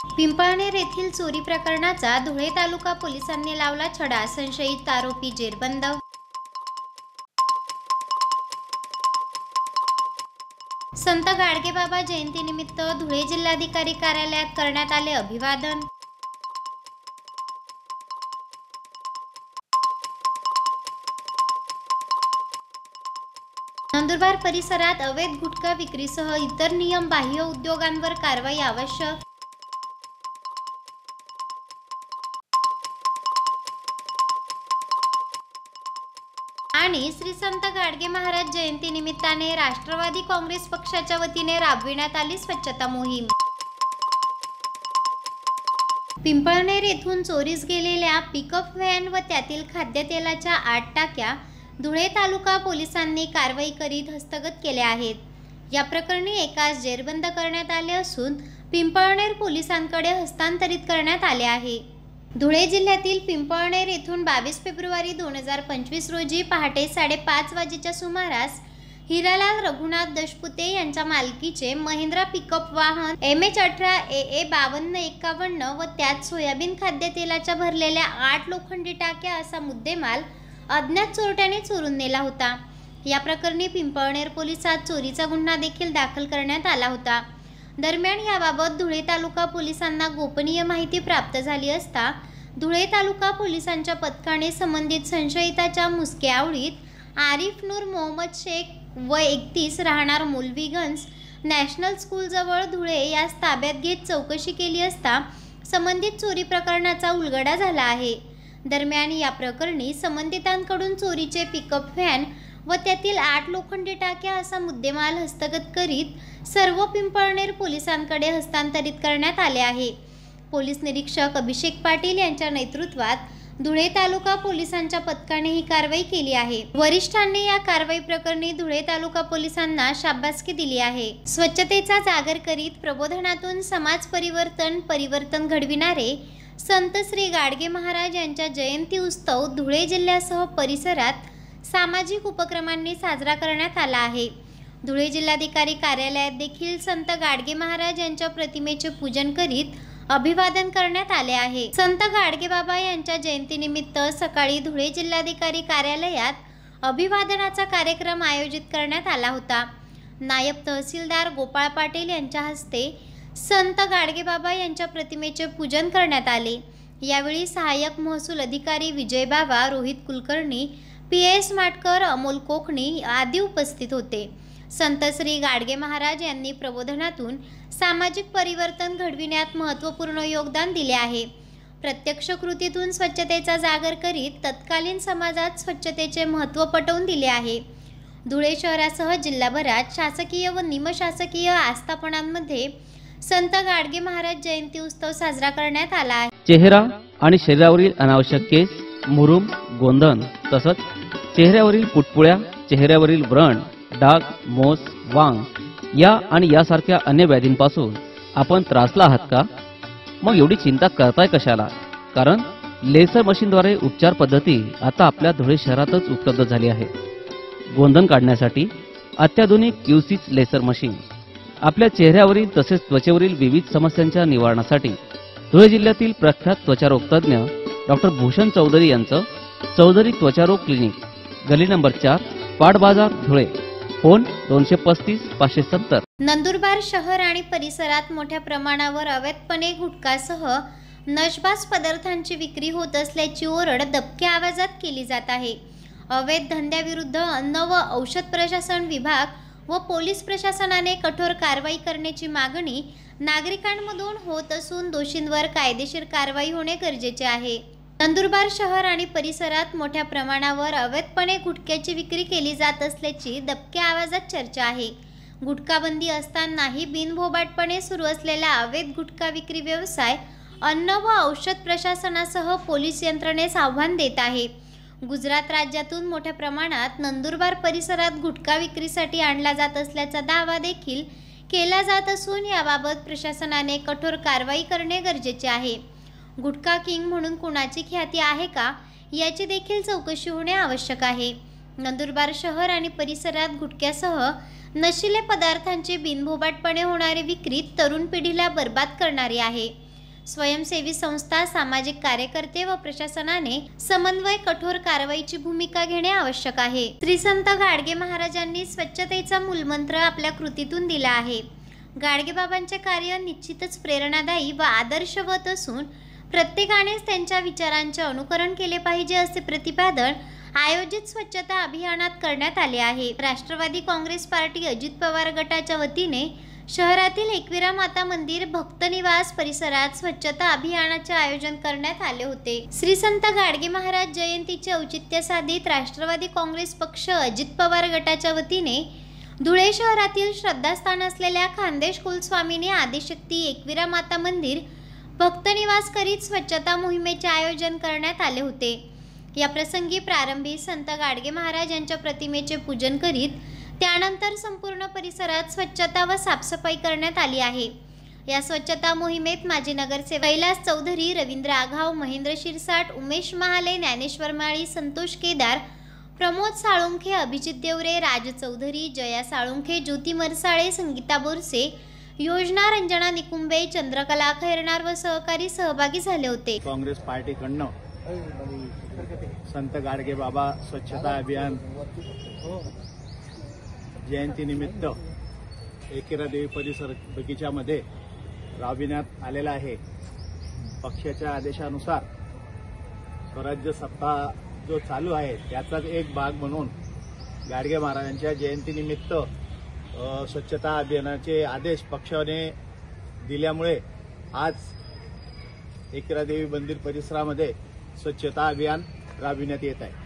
पिंपळनेर येथील चोरी प्रकरणाचा धुळे तालुका पोलिसांनी लावला छडा, संशयित आरोपी जेरबंद। संत गाडगेबाबा जयंतीनिमित्त धुळे जिल्हाधिकारी कार्यालयात करण्यात आले अभिवादन। नंदुरबार परिसरात अवैध गुटखा विक्रीसह इतर नियमबाह्य उद्योगांवर कारवाई आवश्यक। आणि श्री संत गाडगे महाराज जयंती निमित्ताने राष्ट्रवादी काँग्रेस पक्षाच्या वतीने राबविण्यात आली स्वच्छता मोहीम। पिंपळनेर येथून चोरीस गेलेल्या पिकअप व्हॅन व त्यातील खाद्यतेलाच्या 8 टाक्या धुळे तालुका पोलिसांनी कारवाई करीत हस्तगत केल्या आहेत। या प्रकरणी एकास जेरबंद करण्यात आले असून पिंपळनेर पोलिसांकडे हस्तांतरित करण्यात आले आहे। धुळे जिल्ह्यातील पिंपळनेर येथून 22 फेब्रुवारी 2025 रोजी पहाटे 5:30 वाजेच्या सुमारास हिरालाल रघुनाथ दशपुते यांच्या मालकीचे महिंद्रा पिकअप वाहन MH18 AA 5251 व त्यात सोयाबीन खाद्यतेलाच्या भरलेल्या 8 लोखंडी टाक्या असा मुद्देमाल अज्ञात चोरट्याने चोरून नेला होता। या प्रकरणी पिंपळनेर पोलिसात चोरीचा गुन्हा देखील दाखल करण्यात आला होता। दरम्यान याबाबत धुळे तालुका पोलिसांना गोपनीय माहिती प्राप्त झाली असता धुळे तालुका पोलिसांच्या पथकाने संबंधित संशयिताच्या मुसक्या आवळीत आरिफ नूर मोहम्मद शेख वय 31 राहणार मौलवीगंज नॅशनल स्कूल जवळ धुळे यास ताब्यात घेत चौकशी केली असता संबंधित चोरी प्रकरणाचा उलगडा झाला आहे। दरम्यान या प्रकरणी संबंधितांकडून चोरीचे पिकअप व्हॅन व त्यातील 8 लोखंडी टाक्या असा मुद्देमाल हस्तगत करीत सर्व पिंपळनेर पोलिसांकडे हस्तांतरित करण्यात आले आहे। पोलीस निरीक्षक अभिषेक पाटील यांच्या नेतृत्वात धुळे तालुका पोलिसांच्या पथकाने ही कारवाई केली आहे। वरिष्ठांनी या कारवाई प्रकरणी धुळे तालुका पोलिसांना शाबासकी दिली आहे। स्वच्छतेचा जागर करीत प्रबोधनातून समाज परिवर्तन घडविणारे संत श्री गाडगे महाराज यांच्या जयंती उत्सव धुळे जिल्ह्यासह परिसरात सामाजिक उपक्रमांनी साजरा करण्यात आला आहे। धुळे जिल्हाधिकारी कार्यालयात देखील संत गाडगे महाराज यांच्या प्रतिमेचे पूजन करीत अभिवादन करण्यात आले आहे। संत गाडगेबाबा यांच्या जयंतीनिमित्त सकाळी धुळे जिल्हाधिकारी कार्यालयात अभिवादनाचा कार्यक्रम आयोजित करण्यात आला होता। नायब तहसीलदार गोपाळ पाटील यांच्या हस्ते संत गाडगेबाबा यांच्या प्रतिमेचे पूजन करण्यात आले। यावेळी सहाय्यक महसूल अधिकारी विजय बाबा, रोहित कुलकर्णी, PS माटकर, अमोल कोकणी आदी उपस्थित होते। संत श्री गाडगे महाराज यांनी प्रबोधनातून सामाजिक परिवर्तन घडविण्यात महत्त्वपूर्ण योगदान दिले आहे। प्रत्यक्ष कृतीतून स्वच्छतेचा जागर करीत तत्कालीन समाजात स्वच्छतेचे महत्त्व पटवून दिले आहे। धुळे शहरासह जिल्हाभरात शासकीय व निमशासकीय आस्थापनांमध्ये संत गाडगे महाराज जयंती उत्सव साजरा करण्यात आला आहे। चेहरा आणि शरीरावरील अनावश्यक केस, मुरुम, गोंधन तसंच चेहऱ्यावरील पुटपुळ्या, चेहऱ्यावरील व्रण, डाग, मोस, वांग या आणि यासारख्या अन्य व्याधींपासून आपण त्रासला आहात का? मग एवढी चिंता करताय कशाला? कारण लेसर मशीनद्वारे उपचार पद्धती आता आपल्या धुळे शहरातच उपलब्ध झाली आहे। गोंधन काढण्यासाठी अत्याधुनिक QC लेसर मशीन, आपल्या चेहऱ्यावरील तसेच त्वचेवरील विविध समस्यांच्या निवारणासाठी धुळे जिल्ह्यातील प्रख्यात त्वचारोग तज्ञ डॉक्टर भूषण चौधरी यांचं चौधरी त्वचारोग क्लिनिक, गली नंबर 4, पाट बाजार, धुळे। फोन 235 570। नंदुरबार शहर आणि परिसरात मोठ्या प्रमाणावर अवैधपणे गुटखासह नशबास पदार्थांची विक्री होत असल्याची ओरड दबक्या आवाजात केली जात आहे। अवैध धंद्याविरुद्ध अन्न व औषध प्रशासन विभाग व पोलीस प्रशासनाने कठोर कारवाई करण्याची मागणी नागरिकांमधून होत असून दोषींवर कायदेशीर कारवाई होणे गरजेचे आहे। नंदुरबार शहर आणि परिसरात मोठ्या प्रमाणावर अवैधपणे गुटख्याची विक्री केली जात असल्याची दबक्या आवाजात चर्चा आहे। गुटखाबंदी असतानाही बिनभोबाटपणे सुरू असलेला अवैध गुटखा विक्री व्यवसाय अन्न व औषध प्रशासनासह पोलीस यंत्रणेस आव्हान देत आहे। गुजरात राज्यातून मोठ्या प्रमाणात नंदुरबार परिसरात गुटखा विक्रीसाठी आणला जात असल्याचा दावा देखील केला जात असून याबाबत प्रशासनाने कठोर कारवाई करणे गरजेचे आहे। गुटखा किंग म्हणून कुणाची ख्याती आहे का याची देखील चौकशी होणे आवश्यक आहे। नंदुरबार शहर आणि परिसरात गुटख्यासह नशिले पदार्थांची बिनभोबाटपणे होणारी विक्री तरुण पिढीला बर्बाद करणारी आहे। स्वयंसेवी संस्था, सामाजिक कार्यकर्ते व प्रशासनाने समन्वय कठोर कारवाईची भूमिका घेणे आवश्यक आहे। श्री संत गाडगे महाराजांनी स्वच्छतेचा मूलमंत्र आपल्या कृतीतून दिला आहे। गाडगेबाबांचे कार्य निश्चितच प्रेरणादायी व आदर्शवत असून प्रत्येकानेच त्यांच्या विचारांचे अनुकरण केले पाहिजे असे प्रतिपादन आयोजित स्वच्छता अभियानात करण्यात आले आहे। राष्ट्रवादी काँग्रेस पार्टी अजित पवार गटाच्या वतीने शहरातील एकविरा माता मंदिर भक्त निवास परिसरात स्वच्छता अभियानाचे आयोजन करण्यात आले होते। श्री संत गाडगे महाराज जयंतीचे औचित्य साधित राष्ट्रवादी काँग्रेस पक्ष अजित पवार गटाच्या वतीने धुळे शहरातील श्रद्धास्थान असलेल्या खानदेश कुलस्वामिनी आदिशक्ती एकविरा माता मंदिर भक्त निवास करीत स्वच्छता मोहिमेचे आयोजन करण्यात आले होते। या प्रसंगी प्रारंभी संत गाडगे महाराज यांच्या प्रतिमेचे पूजन करीत त्यानंतर संपूर्ण परिसरात स्वच्छता व साफसफाई करण्यात आली आहे। या स्वच्छता मोहिमेत माजी नगरसेवक कैलास चौधरी, रवींद्र आघाव, महेंद्र शिरसाट, उमेश महाले, ज्ञानेश्वर माळी, संतोष केदार, प्रमोद साळुंखे, अभिजित देवरे, राज चौधरी, जया साळुंखे, ज्योती मरसाळे, संगीता बोरसे, योजना रंजना निकुंबे, चंद्रकला खैरनार व सहकारी सहभागी झाले होते। काँग्रेस पार्टीकडनं संत गाडगे बाबा स्वच्छता अभियान जयंतीनिमित्त एकेरा देवी परिसर बगीच्यामध्ये राबविण्यात आलेला आहे। पक्षाच्या आदेशानुसार स्वराज्य सप्ताह जो चालू आहे त्याचाच एक भाग म्हणून गाडगे महाराजांच्या जयंतीनिमित्त स्वच्छता अभियानाचे आदेश पक्षाने दिल्यामुळे आज एकेरा देवी मंदिर परिसरामध्ये स्वच्छता अभियान राबविण्यात येत आहे।